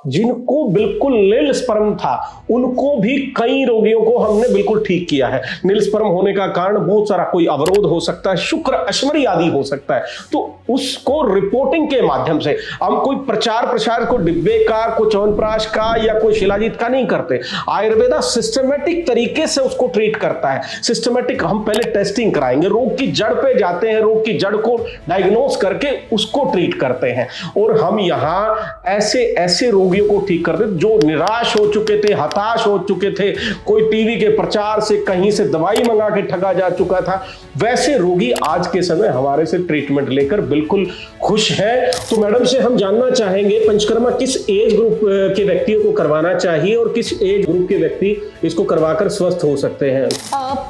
जिनको बिल्कुल नील स्पर्म था उनको भी कई रोगियों को हमने बिल्कुल ठीक किया है। नील स्पर्म होने का कारण बहुत सारा, कोई अवरोध हो सकता है, शुक्र अश्मरी आदि हो सकता है, तो उसको रिपोर्टिंग के माध्यम से हम कोई प्रचार प्रसार को डिब्बे का, कोई च्यवनप्राश का या कोई शिलाजीत का नहीं करते। आयुर्वेदा सिस्टमेटिक तरीके से उसको ट्रीट करता है। सिस्टमेटिक, हम पहले टेस्टिंग कराएंगे, रोग की जड़ पे जाते हैं, रोग की जड़ को डायग्नोस करके उसको ट्रीट करते हैं। और हम यहां ऐसे ऐसे रोगियों को ठीक करते जो निराश हो चुके थे, हताश हो चुके थे, कोई टीवी के प्रचार से, कहीं से दवाई मंगा के ठगा जा चुका था, वैसे रोगी आज के समय हमारे से ट्रीटमेंट लेकर बिल्कुल खुश है। तो मैडम से हम जानना चाहेंगे, पंचकर्मा किस एज ग्रुप के व्यक्तियों को करवाना चाहिए और किस एज ग्रुप के व्यक्ति इसको करवाकर स्वस्थ हो सकते हैं?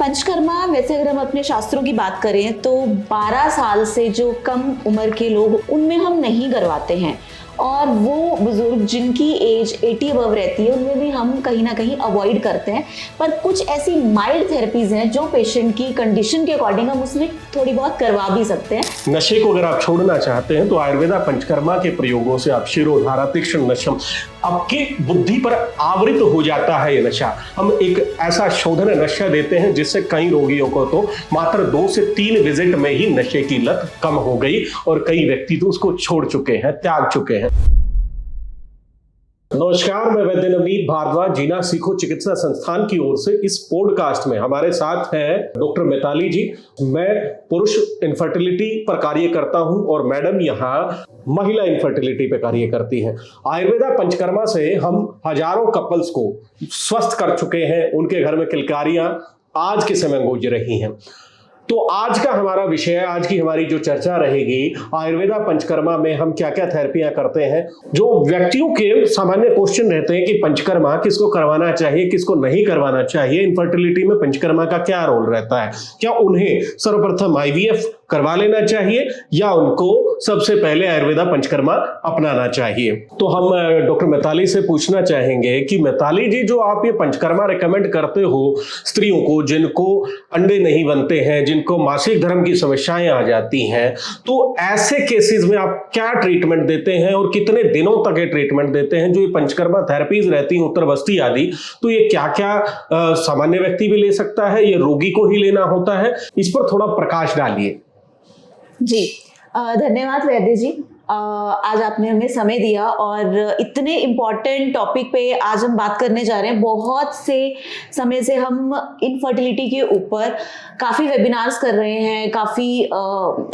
पंचकर्मा वैसे अगर हम अपने शास्त्रों की बात करें तो 12 साल से जो कम उम्र के लोग, उनमें हम नहीं करवाते हैं, और वो बुजुर्ग जिनकी एज 80 अबव रहती है उनमें भी हम कहीं ना कहीं अवॉइड करते हैं। पर कुछ ऐसी माइल्ड थेरेपीज हैं जो पेशेंट की कंडीशन के अकॉर्डिंग हम उसमें थोड़ी बहुत करवा भी सकते हैं। नशे को अगर आप छोड़ना चाहते हैं तो आयुर्वेदा पंचकर्मा के प्रयोगों से आप शिरोधारा, तीक्ष्ण नशम, आपकी बुद्धि पर आवृत हो जाता है ये नशा। हम एक ऐसा शोधन नशा देते हैं जिससे कई रोगियों को तो मात्र 2 से 3 विजिट में ही नशे की लत कम हो गई और कई व्यक्ति तो उसको छोड़ चुके हैं, त्याग चुके हैं। नमस्कार, मैं वैद्य नवनीत भारद्वाज, जीना सीखो चिकित्सा संस्थान की ओर से इस पॉडकास्ट में हमारे साथ हैं डॉक्टर मिताली जी। मैं पुरुष इनफर्टिलिटी पर कार्य करता हूं और मैडम यहाँ महिला इनफर्टिलिटी पे कार्य करती हैं। आयुर्वेदा पंचकर्मा से हम हजारों कपल्स को स्वस्थ कर चुके हैं, उनके घर में किलकारियां आज के समय गूंज रही हैं। तो आज का हमारा विषय, आज की हमारी जो चर्चा रहेगी, आयुर्वेदा पंचकर्मा में हम क्या क्या थेरेपियां करते हैं। जो व्यक्तियों के सामान्य क्वेश्चन रहते हैं कि पंचकर्मा किसको करवाना चाहिए, किसको नहीं करवाना चाहिए, इनफर्टिलिटी में पंचकर्मा का क्या रोल रहता है, क्या उन्हें सर्वप्रथम आईवीएफ करवा लेना चाहिए या उनको सबसे पहले आयुर्वेदा पंचकर्मा अपनाना चाहिए। तो हम डॉक्टर मिताली से पूछना चाहेंगे कि मिताली जी, जो आप ये पंचकर्मा रिकमेंड करते हो स्त्रियों को जिनको अंडे नहीं बनते हैं, जिनको मासिक धर्म की समस्याएं आ जाती हैं, तो ऐसे केसेस में आप क्या ट्रीटमेंट देते हैं और कितने दिनों तक ये ट्रीटमेंट देते हैं? जो ये पंचकर्मा थेरेपीज रहती हैं, उत्तर बस्ती आदि, तो ये क्या क्या सामान्य व्यक्ति भी ले सकता है, ये रोगी को ही लेना होता है? इस पर थोड़ा प्रकाश डालिए। जी, धन्यवाद वैद्य जी। आज आपने हमें समय दिया और इतने इम्पॉर्टेंट टॉपिक पे आज हम बात करने जा रहे हैं। बहुत से समय से हम इनफर्टिलिटी के ऊपर काफ़ी वेबिनार्स कर रहे हैं, काफ़ी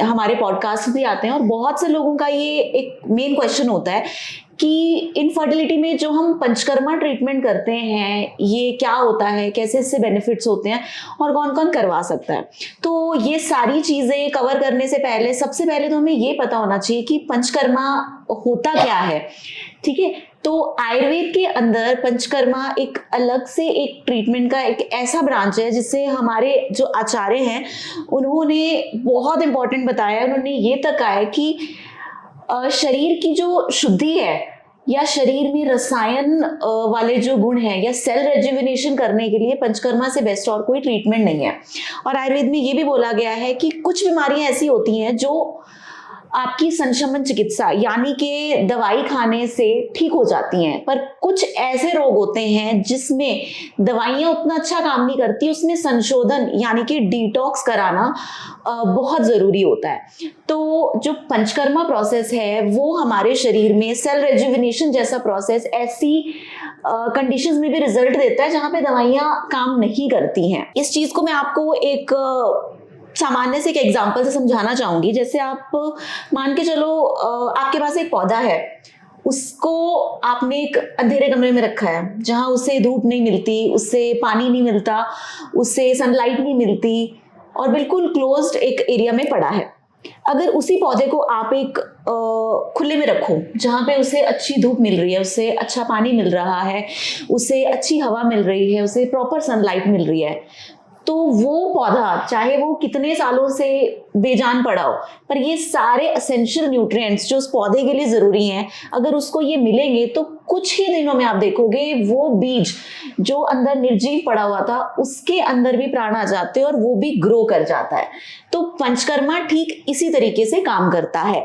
हमारे पॉडकास्ट भी आते हैं और बहुत से लोगों का ये एक मेन क्वेश्चन होता है कि इनफर्टिलिटी में जो हम पंचकर्मा ट्रीटमेंट करते हैं ये क्या होता है, कैसे इससे बेनिफिट्स होते हैं और कौन कौन करवा सकता है। तो ये सारी चीज़ें कवर करने से पहले सबसे पहले तो हमें ये पता होना चाहिए कि पंचकर्मा होता क्या है। ठीक है, तो आयुर्वेद के अंदर पंचकर्मा एक अलग से एक ट्रीटमेंट का एक ऐसा ब्रांच है जिससे हमारे जो आचार्य हैं उन्होंने बहुत इंपॉर्टेंट बताया। उन्होंने ये तक कहा है कि शरीर की जो शुद्धि है या शरीर में रसायन वाले जो गुण हैं या सेल रेजुविनेशन करने के लिए पंचकर्मा से बेस्ट और कोई ट्रीटमेंट नहीं है। और आयुर्वेद में ये भी बोला गया है कि कुछ बीमारियां ऐसी होती हैं जो आपकी संशमन चिकित्सा यानी कि दवाई खाने से ठीक हो जाती हैं, पर कुछ ऐसे रोग होते हैं जिसमें दवाइयां उतना अच्छा काम नहीं करती, उसमें संशोधन यानी कि डिटॉक्स कराना बहुत ज़रूरी होता है। तो जो पंचकर्मा प्रोसेस है वो हमारे शरीर में सेल रेजुविनेशन जैसा प्रोसेस ऐसी कंडीशंस में भी रिजल्ट देता है जहाँ पे दवाइयाँ काम नहीं करती हैं। इस चीज़ को मैं आपको एक सामान्य से एक एग्जाम्पल से समझाना चाहूंगी। जैसे आप मान के चलो आपके पास एक पौधा है, उसको आपने एक अंधेरे कमरे में रखा है जहां उसे धूप नहीं मिलती, उससे पानी नहीं मिलता, उससे सनलाइट नहीं मिलती और बिल्कुल क्लोज्ड एक एरिया में पड़ा है। अगर उसी पौधे को आप एक खुले में रखो जहाँ पे उसे अच्छी धूप मिल रही है, उसे अच्छा पानी मिल रहा है, उसे अच्छी हवा मिल रही है, उसे प्रॉपर सनलाइट मिल रही है, तो वो पौधा चाहे वो कितने सालों से बेजान पड़ा हो, पर ये सारे एसेंशियल न्यूट्रिएंट्स जो उस पौधे के लिए ज़रूरी हैं, अगर उसको ये मिलेंगे तो कुछ ही दिनों में आप देखोगे वो बीज जो अंदर निर्जीव पड़ा हुआ था उसके अंदर भी प्राण आ जाते हैं और वो भी ग्रो कर जाता है। तो पंचकर्मा ठीक इसी तरीके से काम करता है।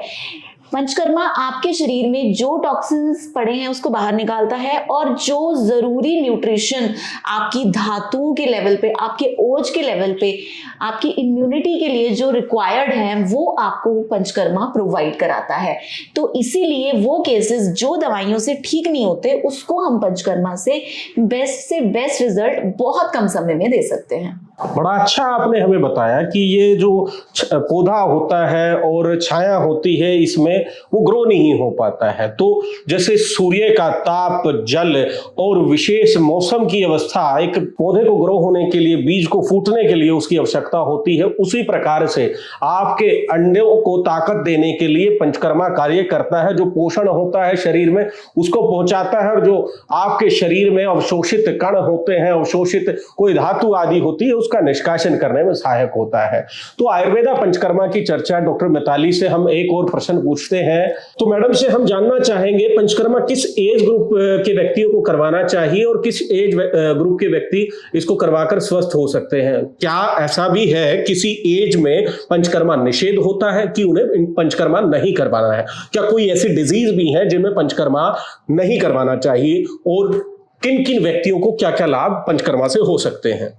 पंचकर्मा आपके शरीर में जो टॉक्सिन्स पड़े हैं उसको बाहर निकालता है, और जो जरूरी न्यूट्रिशन आपकी धातुओं के लेवल पे, आपके ओज के लेवल पे, आपकी इम्यूनिटी के लिए जो रिक्वायर्ड है वो आपको पंचकर्मा प्रोवाइड कराता है। तो इसीलिए वो केसेस जो दवाइयों से ठीक नहीं होते उसको हम पंचकर्मा से बेस्ट रिजल्ट बहुत कम समय में दे सकते हैं। बड़ा अच्छा आपने हमें बताया कि ये जो पौधा होता है और छाया होती है इसमें वो ग्रो नहीं हो पाता है। तो जैसे सूर्य का ताप, जल और विशेष मौसम की अवस्था एक पौधे को ग्रो होने के लिए, बीज को फूटने के लिए उसकी आवश्यकता होती है, उसी प्रकार से आपके अंडों को ताकत देने के लिए पंचकर्मा कार्य करता है। जो पोषण होता है शरीर में उसको पहुंचाता है, और जो आपके शरीर में अवशोषित कण होते हैं, अवशोषित कोई धातु आदि होती है, का निष्कासन करने में सहायक होता है। तो आयुर्वेदा पंचकर्मा की चर्चा डॉक्टर मिताली से हम एक और प्रश्न पूछते हैं। तो मैडम से हम जानना चाहेंगे पंचकर्मा किस एज ग्रुप के व्यक्तियों को करवाना चाहिए और किस एज ग्रुप के व्यक्ति इसको करवाकर स्वस्थ हो सकते हैं? क्या ऐसा भी है किसी एज में पंचकर्मा निषेध होता है कि उन्हें पंचकर्मा नहीं करवाना है? क्या कोई ऐसी डिजीज भी है जिनमें पंचकर्मा नहीं करवाना चाहिए, और किन किन व्यक्तियों को क्या क्या लाभ पंचकर्मा से हो सकते हैं?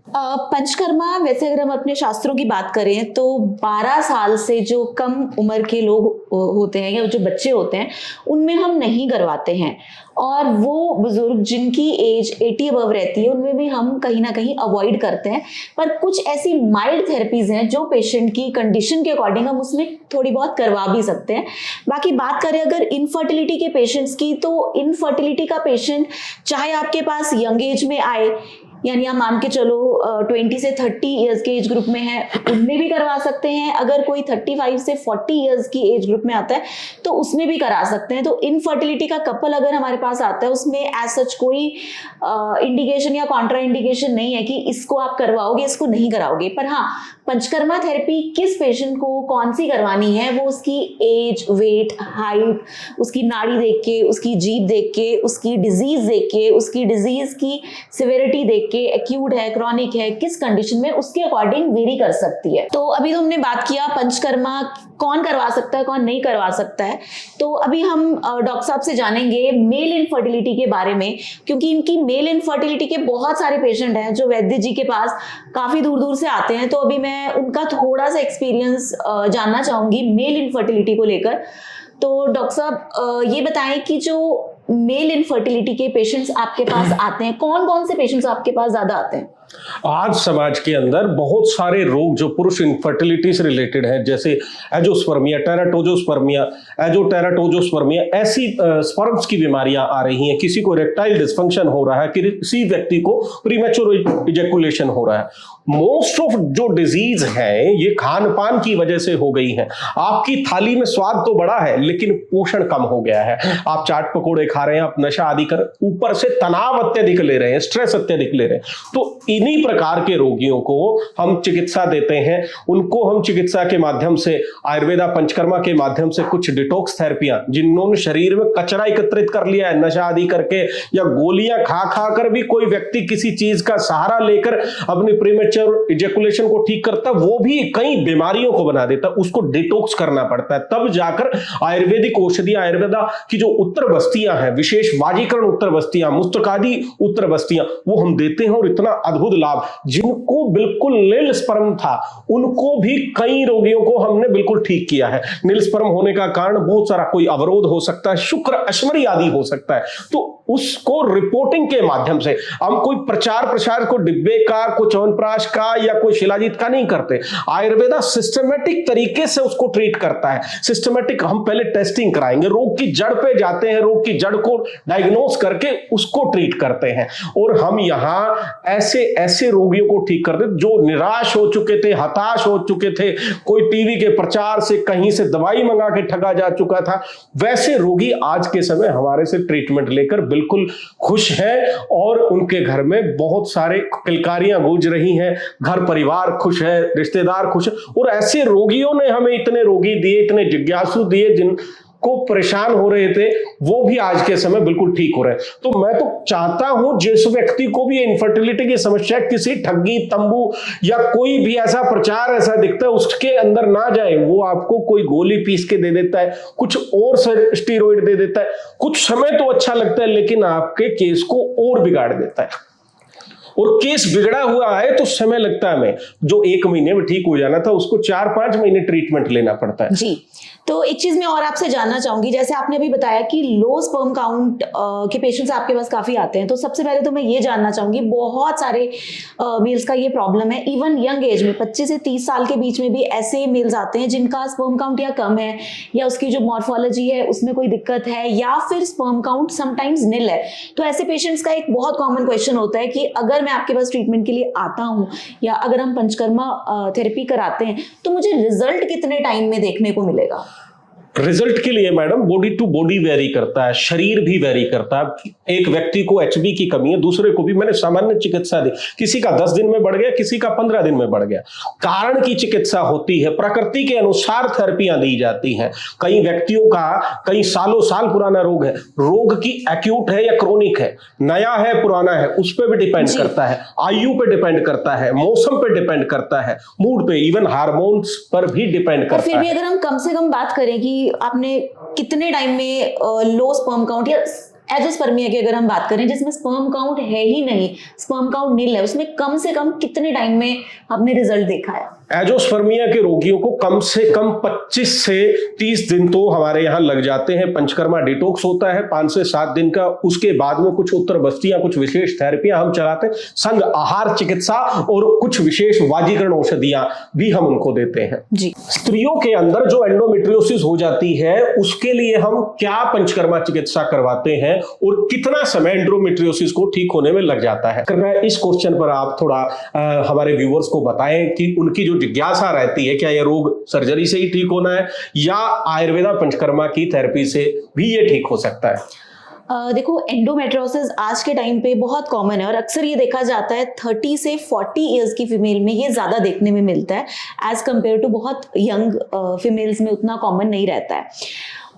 पंचकर्मा वैसे अगर हम अपने शास्त्रों की बात करें तो 12 साल से जो कम उम्र के लोग होते हैं या जो बच्चे होते हैं उनमें हम नहीं करवाते हैं, और वो बुजुर्ग जिनकी एज 80 अबव रहती है उनमें भी हम कहीं ना कहीं अवॉइड करते हैं। पर कुछ ऐसी माइल्ड थेरेपीज हैं जो पेशेंट की कंडीशन के अकॉर्डिंग हम उसमें थोड़ी बहुत करवा भी सकते हैं। बाकी बात करें अगर इनफर्टिलिटी के पेशेंट्स की, तो इनफर्टिलिटी का पेशेंट चाहे आपके पास यंग एज में आए, यानी आप मान के चलो 20 से 30 इयर्स के एज ग्रुप में है, उनमें भी करवा सकते हैं। अगर कोई 35 से 40 इयर्स की एज ग्रुप में आता है तो उसमें भी करा सकते हैं। तो इनफर्टिलिटी का कपल अगर हमारे पास आता है उसमें एज सच कोई इंडिकेशन या कॉन्ट्रा इंडिकेशन नहीं है कि इसको आप करवाओगे, इसको नहीं कराओगे। पर हाँ, पंचकर्मा थेरेपी किस पेशेंट को कौन सी करवानी है वो उसकी एज, वेट, हाइट, उसकी नाड़ी देख के, उसकी जीभ देख के, उसकी डिजीज देख के, उसकी डिजीज की सिविरिटी देख के, एक्यूट है, क्रॉनिक है, किस कंडीशन में, उसके अकॉर्डिंग वेरी कर सकती है। तो अभी तो हमने बात किया पंचकर्मा कौन करवा सकता है, कौन नहीं करवा सकता है। तो अभी हम डॉक्टर साहब से जानेंगे मेल इनफर्टिलिटी के बारे में, क्योंकि इनकी मेल इनफर्टिलिटी के बहुत सारे पेशेंट हैं जो वैद्य जी के पास काफी दूर दूर से आते हैं। तो अभी मैं उनका थोड़ा सा एक्सपीरियंस जानना चाहूंगी मेल इनफर्टिलिटी को लेकर। तो डॉक्टर साहब ये बताएं कि जो मेल इनफर्टिलिटी के पेशेंट्स आपके पास आते हैं, कौन कौन से पेशेंट्स आपके पास ज्यादा आते हैं? आज समाज के अंदर बहुत सारे रोग जो पुरुष इनफर्टिलिटी से रिलेटेड हैं, जैसे एजोस्पर्मिया, टेराटोजोस्पर्मिया, एजोटेराटोजोस्पर्मिया, ऐसी स्पर्म्स की बीमारियां आ रही हैं। किसी को इरेक्टाइल डिसफंक्शन हो रहा है, किसी व्यक्ति को प्रीमेच्योर इजैकुलेशन हो रहा है। मोस्ट ऑफ जो डिजीज है ये खान पान की वजह से हो गई है। आपकी थाली में स्वाद तो बड़ा है लेकिन पोषण कम हो गया है। आप चाट पकोड़े खा रहे हैं, आप नशा आदि कर, ऊपर से तनाव अत्यधिक ले रहे हैं, स्ट्रेस अत्यधिक ले रहे हैं। तो इन्हीं प्रकार के रोगियों को हम चिकित्सा देते हैं। उनको हम चिकित्सा के माध्यम से, आयुर्वेदा पंचकर्मा के माध्यम से कुछ डिटॉक्स थेरेपियां, जिन्होंने शरीर में कचरा एकत्रित कर लिया है नशा आदि करके या गोलियां खा खा कर भी कोई व्यक्ति किसी चीज का सहारा लेकर अपनी प्रीमेच्योर इजैकुलेशन को ठीक करता, वो भी कई बीमारियों को बना देता, उसको डिटॉक्स करना पड़ता है। तब जाकर आयुर्वेदिक औषधि, आयुर्वेदा की जो उत्तर बस्तियां हैं, विशेष वाजीकरण उत्तर बस्तियां, मुस्तकादी उत्तर बस्तियां, वो हम देते हैं। और इतना अद्भुत लाभ, जिनको बिल्कुल नील स्पर्म था उनको भी कई रोगियों को हमने बिल्कुल ठीक किया है। नील स्पर्म होने का कारण बहुत सारा, कोई अवरोध हो सकता है, शुक्र अश्मरी आदि हो सकता है, तो उसको रिपोर्टिंग के माध्यम से हम कोई प्रचार प्रसार को डिब्बे का, कोई च्यवनप्राश का या कोई शिलाजीत का नहीं करते। आयुर्वेदा सिस्टमेटिक तरीके से उसको ट्रीट करता है। सिस्टमेटिक, हम पहले टेस्टिंग कराएंगे, रोग की जड़ पे जाते हैं, रोग की जड़ को डायग्नोस करके उसको ट्रीट करते हैं। और हम यहां ऐसे ऐसे रोगियों को ठीक करते जो निराश हो चुके थे, हताश हो चुके थे, कोई टीवी के प्रचार से, कहीं से दवाई मंगा के ठगा जा चुका था, वैसे रोगी आज के समय हमारे से ट्रीटमेंट लेकर बिल्कुल खुश हैं और उनके घर में बहुत सारे किलकारियां गूंज रही हैं, घर परिवार खुश है, रिश्तेदार खुश है। और ऐसे रोगियों ने हमें इतने रोगी दिए, इतने जिज्ञासु दिए, को परेशान हो रहे थे वो भी आज के समय बिल्कुल ठीक हो रहे हैं। तो मैं तो चाहता हूं जिस व्यक्ति को भी इनफर्टिलिटी की समस्या किसी ठगी तंबू या कोई भी ऐसा प्रचार ऐसा दिखता है उसके अंदर ना जाए। वो आपको कोई गोली पीस के दे देता है, कुछ और स्टीरॉइड दे देता है, कुछ समय तो अच्छा लगता है लेकिन आपके केस को और बिगाड़ देता है। और केस बिगड़ा हुआ है तो समय लगता है। हमें जो 1 महीने में ठीक हो जाना था उसको 4-5 महीने ट्रीटमेंट लेना पड़ता है। जी, तो एक चीज मैं और आपसे जानना चाहूंगी, जैसे आपने अभी बताया कि लो स्पर्म काउंट के पेशेंट्स आपके पास काफी आते हैं, तो सबसे पहले तो मैं ये जानना चाहूंगी, बहुत सारे मेल्स का ये प्रॉब्लम है, इवन यंग एज में 25 से 30 साल के बीच में भी ऐसे मेल्स आते हैं जिनका स्पर्म काउंट या कम है या उसकी जो मॉर्फोलॉजी है उसमें कोई दिक्कत है या फिर स्पर्म काउंट समटाइम्स निल है। तो ऐसे पेशेंट्स का एक बहुत कॉमन क्वेश्चन होता है कि अगर मैं आपके पास ट्रीटमेंट के लिए आता हूँ या अगर हम पंचकर्मा थेरेपी कराते हैं तो मुझे रिजल्ट कितने टाइम में देखने को मिलेगा? रिजल्ट के लिए madam body to body vary करता है, शरीर भी वेरी करता है। एक व्यक्ति को एचबी की कमी है, दूसरे को भी। मैंने सामान्य चिकित्सा दी, किसी का 10 दिन में बढ़ गया, किसी का 15 दिन में बढ़ गया। कारण की चिकित्सा होती है, प्रकृति के अनुसार थेरेपियां दी जाती हैं। कई व्यक्तियों का कई सालों साल पुराना रोग है, रोग की एक्यूट है या क्रोनिक है, नया है पुराना है, उस पर भी डिपेंड करता है, आयु पे डिपेंड करता है, मौसम पे डिपेंड करता है, मूड पे, इवन हार्मोन्स पर भी डिपेंड करता है। फिर भी अगर हम कम से कम बात करें कि आपने कितने टाइम में लो स्पर्म काउंट या एजोस्पर्मिया की अगर हम बात करें जिसमें स्पर्म काउंट है ही नहीं, स्पर्म काउंट नील है, उसमें कम से कम कितने टाइम में आपने रिजल्ट देखा है? एजोस्पर्मिया के रोगियों को कम से कम 25 से 30 दिन तो हमारे यहाँ लग जाते हैं। पंचकर्मा डिटॉक्स होता है 5 से 7 दिन का, उसके बाद में कुछ उत्तर बस्तियां, कुछ विशेष थेरेपियां हम चलाते हैं, संग आहार चिकित्सा और कुछ विशेष वाजीकरण औषधियां भी हम उनको देते हैं। जी। स्त्रियों के अंदर जो एंडोमेट्रियोसिस हो जाती है उसके लिए हम क्या पंचकर्मा चिकित्सा करवाते हैं और कितना समय एंडोमेट्रियोसिस को ठीक होने में लग जाता है? इस क्वेश्चन पर आप थोड़ा हमारे व्यूअर्स को बताएं कि उनकी जो जिज्ञासा रहती है, क्या ये रोग सर्जरी से ही ठीक होना है या आयुर्वेदा पंचकर्मा की थेरेपी से भी ये ठीक हो सकता है? देखो, एंडोमेट्रियोसिस आज के टाइम पे बहुत कॉमन है और अक्सर ये देखा जाता है 30 से 40 इयर्स की फीमेल में ये ज्यादा देखने में मिलता है एज कंपेयर टू बहुत यंग फीमेल्स में उतना कॉमन नहीं रहता है।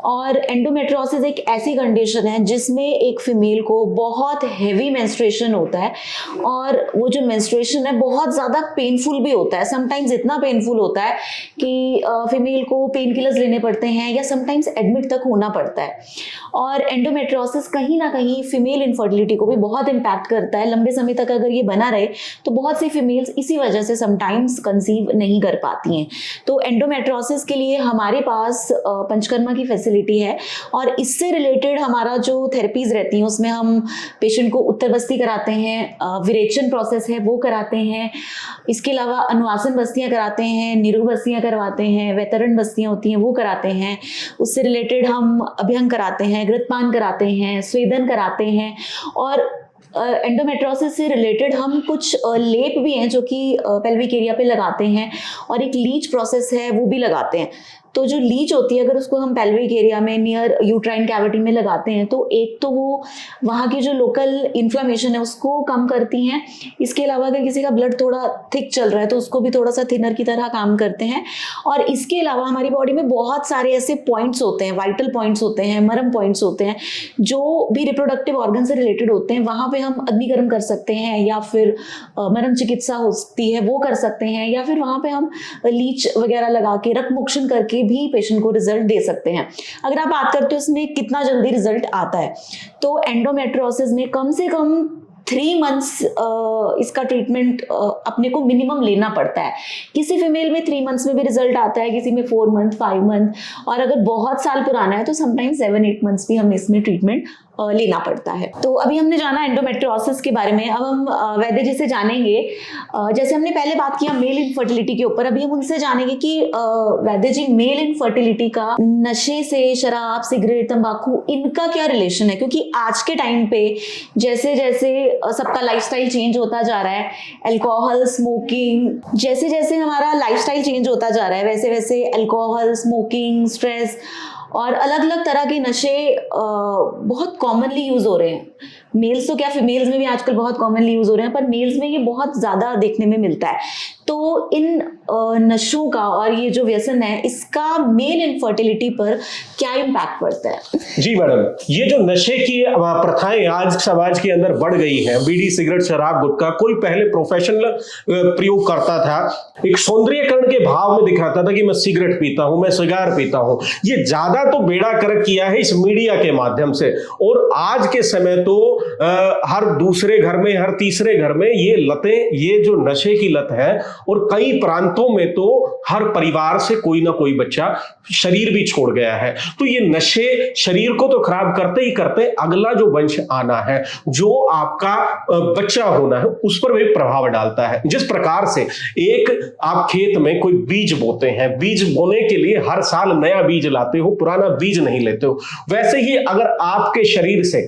और एंडोमेट्रियोसिस एक ऐसी कंडीशन है जिसमें एक फीमेल को बहुत हेवी मेंस्ट्रुएशन होता है और वो जो मेंस्ट्रुएशन है बहुत ज़्यादा पेनफुल भी होता है। समटाइम्स इतना पेनफुल होता है कि फीमेल को पेन किलर्स लेने पड़ते हैं या समटाइम्स एडमिट तक होना पड़ता है। और एंडोमेट्रियोसिस कहीं ना कहीं फीमेल इनफर्टिलिटी को भी बहुत इम्पैक्ट करता है। लंबे समय तक अगर ये बना रहे तो बहुत सी फीमेल्स इसी वजह से समटाइम्स कंसीव नहीं कर पाती हैं। तो एंडोमेट्रियोसिस के लिए हमारे पास पंचकर्मा की फैसिलिटी है और इससे रिलेटेड हमारा जो थेरेपीज रहती हैं उसमें हम पेशेंट को उत्तर बस्ती कराते हैं, विरेचन प्रोसेस है वो कराते हैं, इसके अलावा अनुवासन बस्तियां कराते हैं, निरुग बस्तियां करवाते हैं, वैतरण बस्तियां होती हैं वो कराते हैं, उससे रिलेटेड हम अभ्यंग कराते हैं, घृतपान कराते हैं, स्वेदन कराते हैं और एंडोमेट्रियोसिस से रिलेटेड हम कुछ लेप भी हैं जो कि पेल्विक एरिया पे लगाते हैं और एक लीच प्रोसेस है वो भी लगाते हैं। तो जो लीच होती है अगर उसको हम पेल्विक एरिया में नियर यूट्राइन कैविटी में लगाते हैं तो एक तो वो वहाँ की जो लोकल इन्फ्लेमेशन है उसको कम करती हैं। इसके अलावा अगर किसी का ब्लड थोड़ा थिक चल रहा है तो उसको भी थोड़ा सा थिनर की तरह काम करते हैं। और इसके अलावा हमारी बॉडी में बहुत सारे ऐसे पॉइंट्स होते हैं, वाइटल पॉइंट्स होते हैं, मरम पॉइंट्स होते हैं जो भी रिप्रोडक्टिव ऑर्गन से रिलेटेड होते हैं। वहाँ पे हम अग्निकर्म कर सकते हैं या फिर मरम चिकित्सा होती है वो कर सकते हैं या फिर वहाँ पे हम लीच वगैरह लगा के रक्त मोक्षण करके भी पेशेंट को रिजल्ट दे सकते हैं। अगर आप बात करते हो इसमें कितना जल्दी रिजल्ट आता है तो एंडोमेट्रियोसिस में कम से कम 3 मंथ्स इसका ट्रीटमेंट अपने को मिनिमम लेना पड़ता है। किसी फीमेल में 3 मंथ्स में भी रिजल्ट आता है, किसी में 4 मंथ, 5 मंथ और अगर बहुत साल पुराना है तो समटाइम्स 7-8 मंथ्स भी हमें इसमें ट्रीटमेंट लेना पड़ता है। तो अभी हमने जाना एंडोमेट्रियोसिस के बारे में, अब हम वैद्य जी से जानेंगे। जैसे हमने पहले बात किया मेल इनफर्टिलिटी के ऊपर, अभी हम उनसे जानेंगे कि वैद्य जी मेल इनफर्टिलिटी का नशे से, शराब, सिगरेट, तंबाकू, इनका क्या रिलेशन है? क्योंकि आज के टाइम पे जैसे जैसे सबका लाइफस्टाइल चेंज होता जा रहा है, अल्कोहल, स्मोकिंग, जैसे जैसे हमारा लाइफस्टाइल चेंज होता जा रहा है वैसे वैसे अल्कोहल, स्मोकिंग, स्ट्रेस और अलग अलग तरह के नशे बहुत कॉमनली यूज हो रहे हैं। मेल्स तो क्या, फीमेल्स में भी आजकल बहुत कॉमनली यूज हो रहे हैं, पर मेल्स में ये बहुत ज्यादा देखने में मिलता है। तो इन नशों का और ये जो व्यसन है, इसका मेल इनफर्टिलिटी पर क्या इम्पैक्ट पड़ता है? जी मैडम, ये जो नशे की प्रथाएं आज समाज के अंदर बढ़ गई हैं, बीड़ी, सिगरेट, शराब, गुटखा, कोई पहले प्रोफेशनल प्रयोग करता था, एक सौंदर्यकरण के भाव में दिखाता था कि मैं सिगरेट पीता हूं, मैं सिगार पीता हूं। ये ज्यादा तो बेड़ा गर्क किया है इस मीडिया के माध्यम से, और आज के समय तो हर दूसरे घर में, हर तीसरे घर में ये लतें, ये जो नशे की लत है, और कई प्रांतों में तो हर परिवार से कोई ना कोई बच्चा शरीर भी छोड़ गया है। तो ये नशे शरीर को तो खराब करते ही करते, अगला जो वंश आना है, जो आपका बच्चा होना है, उस पर भी प्रभाव डालता है। जिस प्रकार से एक आप खेत में कोई बीज बोते हैं, बीज बोने के लिए हर साल नया बीज लाते हो, पुराना बीज नहीं लेते हो, वैसे ही अगर आपके शरीर से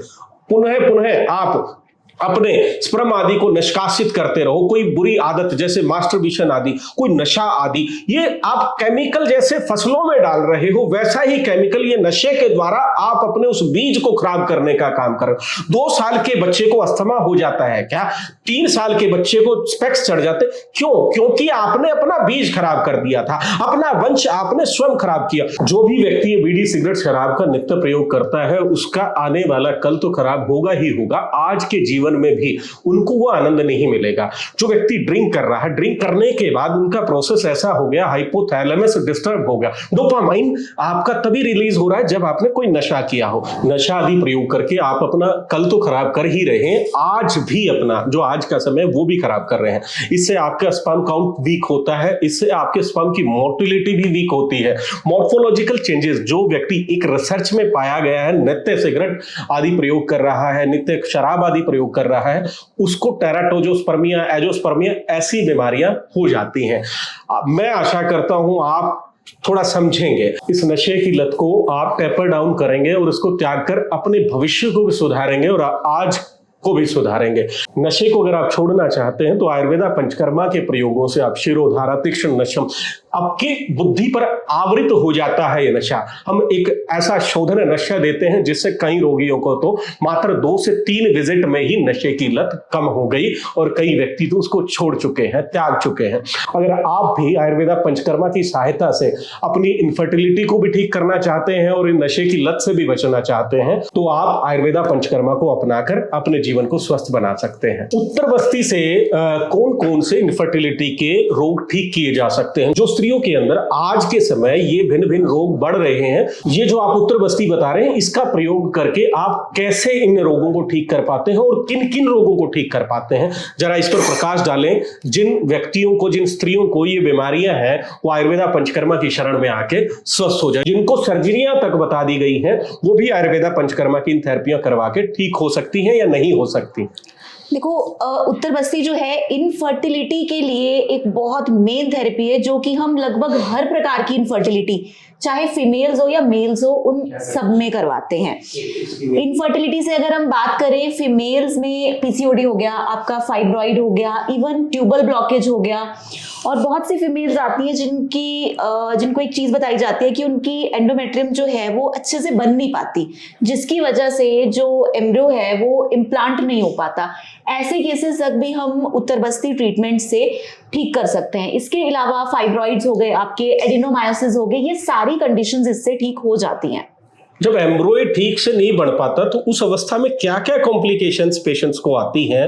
पुनः पुनः आप अपने स्पर्म आदि को निष्कासित करते रहो, कोई बुरी आदत जैसे मास्टरबेशन आदि, कोई नशा आदि, ये आप केमिकल जैसे फसलों में डाल रहे हो, वैसा ही केमिकल ये नशे के द्वारा आप अपने उस बीज को खराब करने का काम कर रहे हो। 2 साल के बच्चे को अस्थमा हो जाता है क्या? 3 साल के बच्चे को स्पेक्स चढ़ जाते, क्यों? क्योंकि आपने अपना बीज खराब कर दिया था, अपना वंश आपने स्वयं खराब किया। जो भी व्यक्ति बीड़ी, सिगरेट, शराब का नित्य प्रयोग करता है, उसका आने वाला कल तो खराब होगा ही होगा। आज के जीवन में भी उनको वो आनंद नहीं मिलेगा। जो व्यक्ति ड्रिंक कर रहा है, ड्रिंक करने के बाद उनका प्रोसेस ऐसा हो गया, हाइपोथैलेमस डिस्टर्ब हो गया, डोपामाइन आपका तभी रिलीज हो रहा है जब आपने कोई नशा किया हो। नशा आदि प्रयोग करके आप अपना कल तो खराब कर ही रहे हैं, आज भी अपना जो आज का समय वो भी खराब कर रहे हैं। इससे आपका स्पर्म काउंट वीक होता है, इससे आपके स्पर्म की मोटिलिटी भी वीक होती है। मॉर्फोलॉजिकल चेंजेस जो व्यक्ति एक रिसर्च में पाया गया है, नित्य सिगरेट आदि प्रयोग कर रहा है, नित्य शराब आदि प्रयोग कर रहा है, उसको टेराटोजोस्पर्मिया, एजोस्पर्मिया ऐसी बीमारियां हो जाती हैं। मैं आशा करता हूं आप थोड़ा समझेंगे, इस नशे की लत को आप टेपर डाउन करेंगे और उसको त्याग कर अपने भविष्य को भी सुधारेंगे और आज को भी सुधारेंगे। नशे को अगर आप छोड़ना चाहते हैं तो आयुर्वेदा पंचकर्मा के प्रयोगों से आप शिरोधारा, तीक्ष्ण नशम, आपकी बुद्धि पर आवृत हो जाता है ये नशा। हम एक ऐसा शोधन नशा देते हैं जिससे कई रोगियों को तो मात्र 2 से 3 विजिट में ही नशे की लत कम हो गई और कई व्यक्ति तो उसको छोड़ चुके हैं, त्याग चुके हैं। अगर आप भी आयुर्वेदा पंचकर्मा की सहायता से अपनी इनफर्टिलिटी को भी ठीक करना चाहते हैं और इन नशे की लत से भी बचना चाहते हैं तो आप आयुर्वेदा पंचकर्मा को अपनाकर अपने जीवन को स्वस्थ बना सकते हैं। उत्तर बस्ती से कौन कौन से इनफर्टिलिटी के रोग ठीक किए जा सकते हैं? जो स्त्रियों के अंदर आज के समय ये भिन्न भिन्न रोग बढ़ रहे हैं, ये जो आप उत्तर बस्ती बता रहे हैं, इसका प्रयोग करके आप कैसे इन रोगों को ठीक कर पाते हैं और किन किन रोगों को ठीक कर पाते हैं, जरा इस पर प्रकाश डालें। जिन व्यक्तियों को, जिन स्त्रियों को ये बीमारियां हैं, वो आयुर्वेदा पंचकर्मा की शरण में आके स्वस्थ हो जाए। जिनको सर्जरियां तक बता दी गई हैं, वो भी आयुर्वेदा पंचकर्मा की इन थेरेपियां करवा के ठीक हो सकती हैं या नहीं हो सकती? देखो, उत्तर बस्ती जो है इनफर्टिलिटी के लिए एक बहुत मेन थेरेपी है, जो कि हम लगभग हर प्रकार की इनफर्टिलिटी, चाहे फीमेल्स हो या मेल्स हो, उन सब में करवाते हैं। इनफर्टिलिटी से अगर हम बात करें, फीमेल्स में पीसीओडी हो गया, आपका फाइब्रॉइड हो गया, इवन ट्यूबल ब्लॉकेज हो गया, और बहुत सी फीमेल्स आती हैं जिनको एक चीज बताई जाती है कि उनकी एंडोमेट्रियम जो है वो अच्छे से बन नहीं पाती, जिसकी वजह से जो एम्ब्रियो है वो इम्प्लांट नहीं हो पाता। ऐसे केसेस तक भी हम उत्तर बस्ती ट्रीटमेंट से ठीक कर सकते हैं। इसके अलावा फाइब्रॉइड्स हो गए, आपके एडिनोमायोसिस हो गए, ये सारी कंडीशंस इससे ठीक हो जाती हैं। जब एम्ब्रियो ठीक से नहीं बन पाता तो उस अवस्था में क्या क्या कॉम्प्लिकेशंस पेशेंट्स को आती हैं?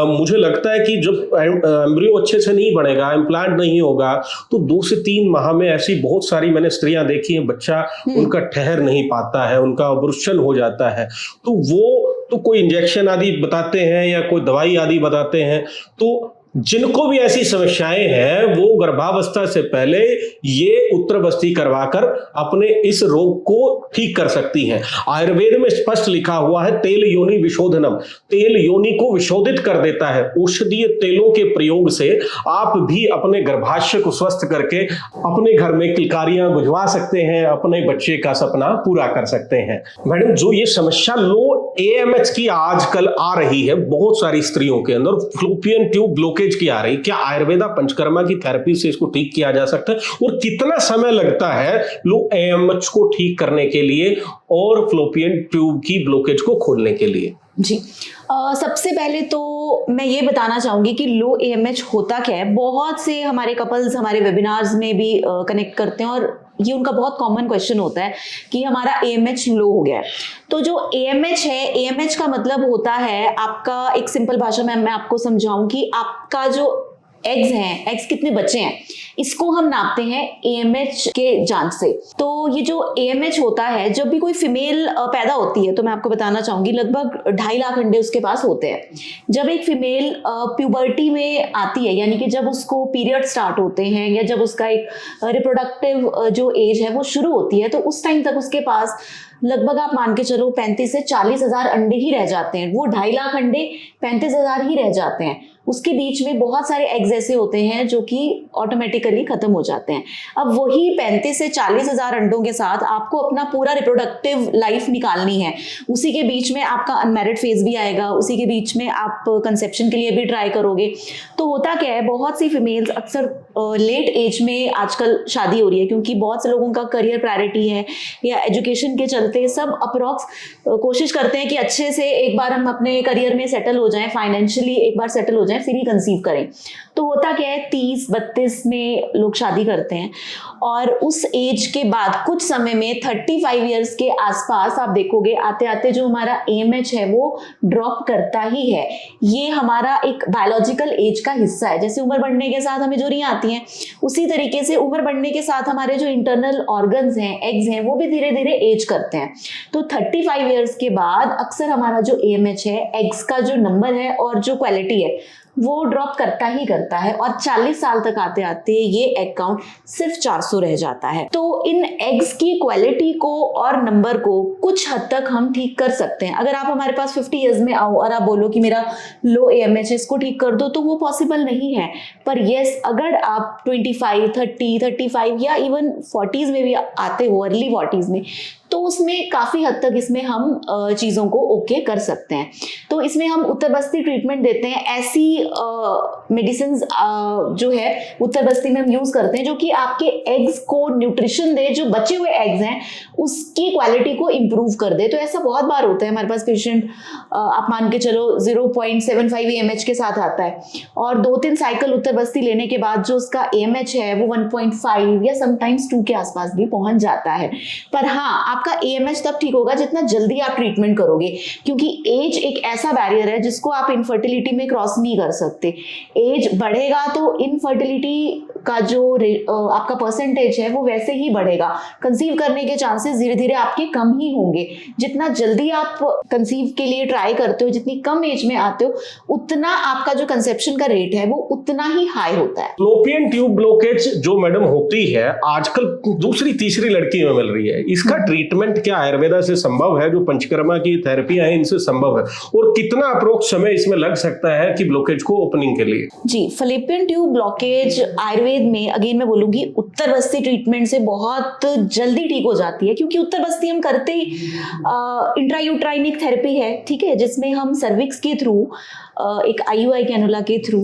मुझे लगता है कि जब एम्ब्रियो अच्छे से नहीं बनेगा, इम्प्लांट नहीं होगा, तो 2 से 3 माह में ऐसी बहुत सारी मैंने स्त्रियां देखी हैं, बच्चा उनका ठहर नहीं पाता है, उनका अबॉर्शन हो जाता है। तो वो तो कोई इंजेक्शन आदि बताते हैं या कोई दवाई आदि बताते हैं। तो जिनको भी ऐसी समस्याएं हैं वो गर्भावस्था से पहले ये उत्तर बस्ती करवाकर अपने इस रोग को ठीक कर सकती हैं। आयुर्वेद में स्पष्ट लिखा हुआ है, तेल योनि विशोधनम, तेल योनि को विशोधित कर देता है। औषधीय तेलों के प्रयोग से आप भी अपने गर्भाशय को स्वस्थ करके अपने घर में किलकारियां बुझवा सकते हैं, अपने बच्चे का सपना पूरा कर सकते हैं। मैडम, जो ये समस्या लो AMH की आजकल आ रही है बहुत सारी स्त्रियों के अंदर, फ्लोपियन ट्यूब ब्लॉकेज ब्लॉकेज की आ रही, क्या आयुर्वेदा पंचकर्मा की थेरेपी से इसको ठीक किया जा सकता है, और कितना समय लगता है लो एएमएच को ठीक करने के लिए और फ्लोपियन ट्यूब की ब्लॉकेज को खोलने के लिए? जी, सबसे पहले तो मैं ये बताना चाहूँगी कि लो एएमएच होता क्या है। बहुत से हमारे कपल्स हमारे वेबिनार्स में भी कनेक्ट करते हैं, और ये उनका बहुत कॉमन क्वेश्चन होता है कि हमारा एएमएच लो हो गया है। तो जो एएमएच है, एएमएच का मतलब होता है आपका, एक सिंपल भाषा में मैं आपको समझाऊं कि आपका जो एग्स हैं, एग्स कितने बचे हैं, इसको हम नापते हैं एएमएच के जांच से। तो ये जो एएमएच होता है, जब भी कोई फीमेल पैदा होती है, तो मैं आपको बताना चाहूंगी लगभग 2.5 लाख अंडे उसके पास होते हैं। जब एक फीमेल प्यूबर्टी में आती है, यानी कि जब उसको पीरियड स्टार्ट होते हैं या जब उसका एक रिप्रोडक्टिव जो एज है वो शुरू होती है, तो उस टाइम तक उसके पास लगभग आप मान के चलो 35 से 40 हजार अंडे ही रह जाते हैं। वो 2.5 लाख अंडे 35 हजार ही रह जाते हैं। उसके बीच में बहुत सारे एग्स ऐसे होते हैं जो कि ऑटोमेटिकली खत्म हो जाते हैं। अब वही 35 से 40 हजार अंडों के साथ आपको अपना पूरा रिप्रोडक्टिव लाइफ निकालनी है। उसी के बीच में आपका अनमैरिड फेज भी आएगा, उसी के बीच में आप कंसेप्शन के लिए भी ट्राई करोगे। तो होता क्या है, बहुत सी फीमेल्स अक्सर लेट एज में आजकल शादी हो रही है, क्योंकि बहुत से लोगों का करियर प्रायोरिटी है या एजुकेशन के चलते सब अप्रॉक्स कोशिश करते हैं कि अच्छे से एक बार हम अपने करियर में सेटल हो जाएं, फाइनेंशियली एक बार सेटल हो जाएं, फिर ही कंसीव करें। तो होता क्या है, 30-32 में लोग शादी करते हैं, और उस एज के बाद कुछ समय में 35 इयर्स के आसपास आप देखोगे आते आते जो हमारा एएमएच है वो ड्रॉप करता ही है। ये हमारा एक बायोलॉजिकल एज का हिस्सा है। जैसे उम्र बढ़ने के साथ हमें झुर्रियां आती हैं, उसी तरीके से उम्र बढ़ने के साथ हमारे जो इंटरनल ऑर्गन्स हैं, एग्स हैं, वो भी धीरे धीरे एज करते हैं। तो 35 इयर्स के बाद अक्सर हमारा जो एएमएच है, एग्स का जो नंबर है और जो क्वालिटी है, वो ड्रॉप करता ही करता है, और 40 साल तक आते आते ये एग काउंट सिर्फ 400 रह जाता है। तो इन एग्स की क्वालिटी को और नंबर को कुछ हद तक हम ठीक कर सकते हैं। अगर आप हमारे पास 50 इयर्स में आओ और आप बोलो कि मेरा लो एएमएच है, इसको ठीक कर दो, तो वो पॉसिबल नहीं है। पर यस, अगर आप 25, 30, 35 या इवन 40s में भी आते हो, अर्ली 40s में, तो उसमें काफ़ी हद तक इसमें हम चीज़ों को ओके कर सकते हैं। तो इसमें हम उत्तर बस्ती ट्रीटमेंट देते हैं। ऐसी मेडिसिन जो है उत्तर बस्ती में हम यूज़ करते हैं जो कि आपके एग्स को न्यूट्रिशन दे, जो बचे हुए एग्स हैं उसकी क्वालिटी को इम्प्रूव कर दे। तो ऐसा बहुत बार होता है हमारे पास पेशेंट, आप मान के चलो 0.75 एएमएच के साथ आता है, और 2-3 साइकिल उत्तर बस्ती लेने के बाद जो उसका एएमएच है वो 1.5 या समटाइम्स 2 के आसपास भी पहुंच जाता है। पर हाँ, आपका एएमएच तब ठीक होगा जितना जल्दी आप ट्रीटमेंट करोगे, क्योंकि एज एक ऐसा बैरियर है जिसको आप इनफर्टिलिटी में क्रॉस नहीं कर सकते। एज बढ़ेगा तो इनफर्टिलिटी का जो आपका परसेंटेज है वो वैसे ही बढ़ेगा। कंसीव करने के चांसेस धीरे धीरे आपके कम ही होंगे। जितना जल्दी आप कंसीव के लिए ट्राई करते हो, जितनी कम एज में आते हो, उतना आपका जो कंसेप्शन का रेट है वो उतना ही हाई होता है। फ्लोपियन ट्यूब ब्लॉकेज जो मैडम होती है आजकल दूसरी तीसरी लड़की में मिल रही है, इसका ट्रीटमेंट क्या आयुर्वेदा से संभव है, जो पंचकर्मा की थेरेपियां हैं इनसे संभव है, और कितना अप्रोक्स समय इसमें लग सकता है कि ब्लॉकेज को ओपनिंग के लिए? जी, फ्लोपियन ट्यूब ब्लॉकेज आयुर्वेद में अगेन मैं बोलूंगी उत्तर बस्ती ट्रीटमेंट से बहुत जल्दी ठीक हो जाती है, क्योंकि उत्तर बस्ती हम करते ही इंट्रायूट्राइनिक थेरेपी है, ठीक है, जिसमें हम सर्विक्स के थ्रू एक आईयूआई कैनुला के थ्रू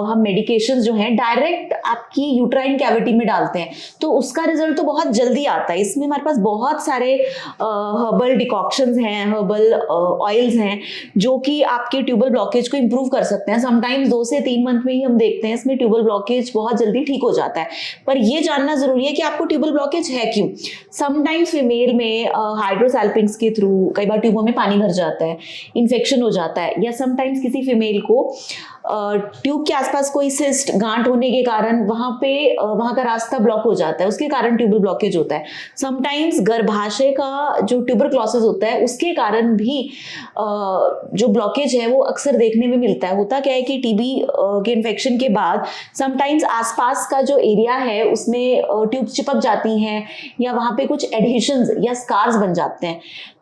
हम मेडिकेशंस जो हैं डायरेक्ट आपकी यूट्राइन कैविटी में डालते हैं। तो उसका रिजल्ट तो बहुत जल्दी आता है। इसमें हमारे पास बहुत सारे हर्बल डिकॉक्शंस हैं, हर्बल ऑयल्स हैं जो कि आपके ट्यूबल ब्लॉकेज को इंप्रूव कर सकते हैं। समटाइम्स 2 से 3 मंथ में ही हम देखते हैं इसमें ट्यूबल ब्लॉकेज बहुत जल्दी ठीक हो जाता है। पर ये जानना जरूरी है कि आपको ट्यूबल ब्लॉकेज है क्यों। समटाइम्स फीमेल में हाइड्रोसैल्पिंग्स के थ्रू कई बार ट्यूबों में पानी भर जाता है, इन्फेक्शन हो जाता है, या समटाइम्स किसी फीमेल को ट्यूब के आसपास कोई सिस्ट गांठ होने के कारण वहां का रास्ता ब्लॉक हो जाता है, उसके कारण ट्यूबल ब्लॉकेज होता है। समटाइम्स गर्भाशय का जो ट्यूबरक्लोसिस होता है उसके कारण भी जो ब्लॉकेज है वो अक्सर देखने में मिलता है। होता क्या है कि टीबी के इन्फेक्शन के बाद समटाइम्स आसपास का जो एरिया है उसमें ट्यूब चिपक जाती हैं, या वहां पे कुछ एडहेशंस या स्कार्स बन जाते हैं।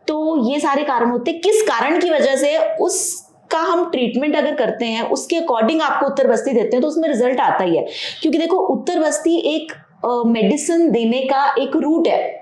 तो ये सारे कारण होते हैं। किस कारण की वजह से उस का हम ट्रीटमेंट अगर करते हैं उसके अकॉर्डिंग आपको उत्तर बस्ती देते हैं तो उसमें रिजल्ट आता ही है। क्योंकि देखो उत्तर बस्ती एक मेडिसिन देने का एक रूट है।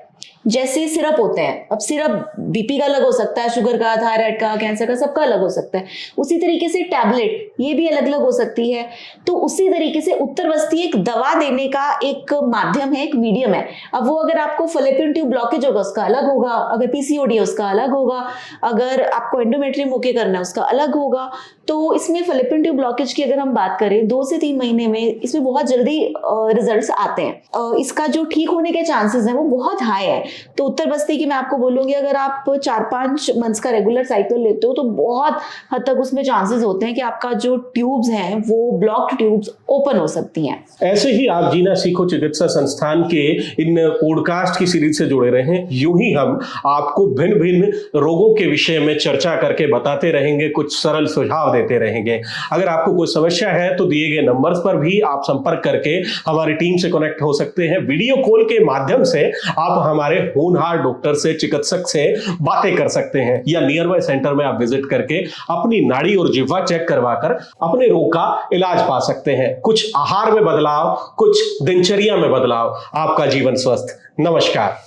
जैसे सिरप होते हैं, अब सिरप बीपी का अलग हो सकता है, शुगर का, थायराइड का, कैंसर का, सबका अलग हो सकता है। उसी तरीके से टैबलेट ये भी अलग अलग हो सकती है। तो उसी तरीके से उत्तरवस्ती एक दवा देने का एक माध्यम है, एक मीडियम है। अब वो अगर आपको फैलोपियन ट्यूब ब्लॉकेज होगा उसका अलग होगा, अगर पीसीओडी है उसका अलग होगा, अगर आपको एंडोमेट्रियम ओके करना है उसका अलग होगा। तो इसमें फैलोपियन ट्यूब ब्लॉकेज की अगर हम बात करें 2 से 3 महीने में इसमें बहुत जल्दी रिजल्ट्स आते हैं। इसका जो ठीक होने के चांसेस हैं वो बहुत हाई है। तो उत्तरवस्ती की मैं आपको बोलूंगी, अगर आप 4-5 मंथ्स का रेगुलर साइकिल लेते हो तो बहुत हद तक उसमें चांसेस होते हैं कि आपका जो ट्यूब्स हैं वो ब्लॉक्ड ट्यूब्स ओपन हो सकती हैं। ऐसे ही आप जीना सीखो चिकित्सा संस्थान के इन पॉडकास्ट की सीरीज से जुड़े रहें। यूं ही हम आपको भिन्न भिन्न रोगों के विषय में चर्चा करके बताते रहेंगे, कुछ सरल सुझाव देते रहेंगे। अगर आपको कोई समस्या है तो दिए गए नंबर्स पर भी आप संपर्क करके हमारी टीम से कनेक्ट हो सकते हैं। वीडियो कॉल के माध्यम से आप हमारे होनहार डॉक्टर से, चिकित्सक से बातें कर सकते हैं, या नियर बाय सेंटर में आप विजिट करके अपनी नाड़ी और जिह्वा चेक करवाकर अपने रोग का इलाज पा सकते हैं। कुछ आहार में बदलाव, कुछ दिनचर्या में बदलाव, आपका जीवन स्वस्थ। नमस्कार।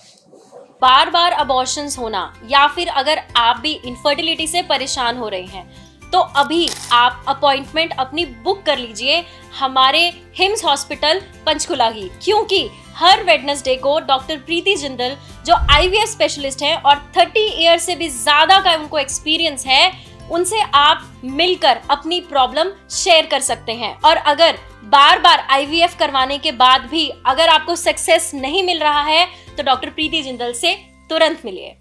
बार बार अबॉर्शंस होना या फिर अगर आप भी इनफर्टिलिटी से परेशान हो रहे हैं तो अभी आप अपॉइंटमेंट अपनी बुक कर लीजिए हमारे हिम्स हॉस्पिटल पंचकुला की, क्योंकि हर वेडनेसडे को डॉक्टर प्रीति जिंदल जो आईवीएफ स्पेशलिस्ट हैं और 30 ईयर से भी ज्यादा का उनको एक्सपीरियंस है, उनसे आप मिलकर अपनी प्रॉब्लम शेयर कर सकते हैं। और अगर बार बार आईवीएफ करवाने के बाद भी अगर आपको सक्सेस नहीं मिल रहा है तो डॉक्टर प्रीति जिंदल से तुरंत मिलिए।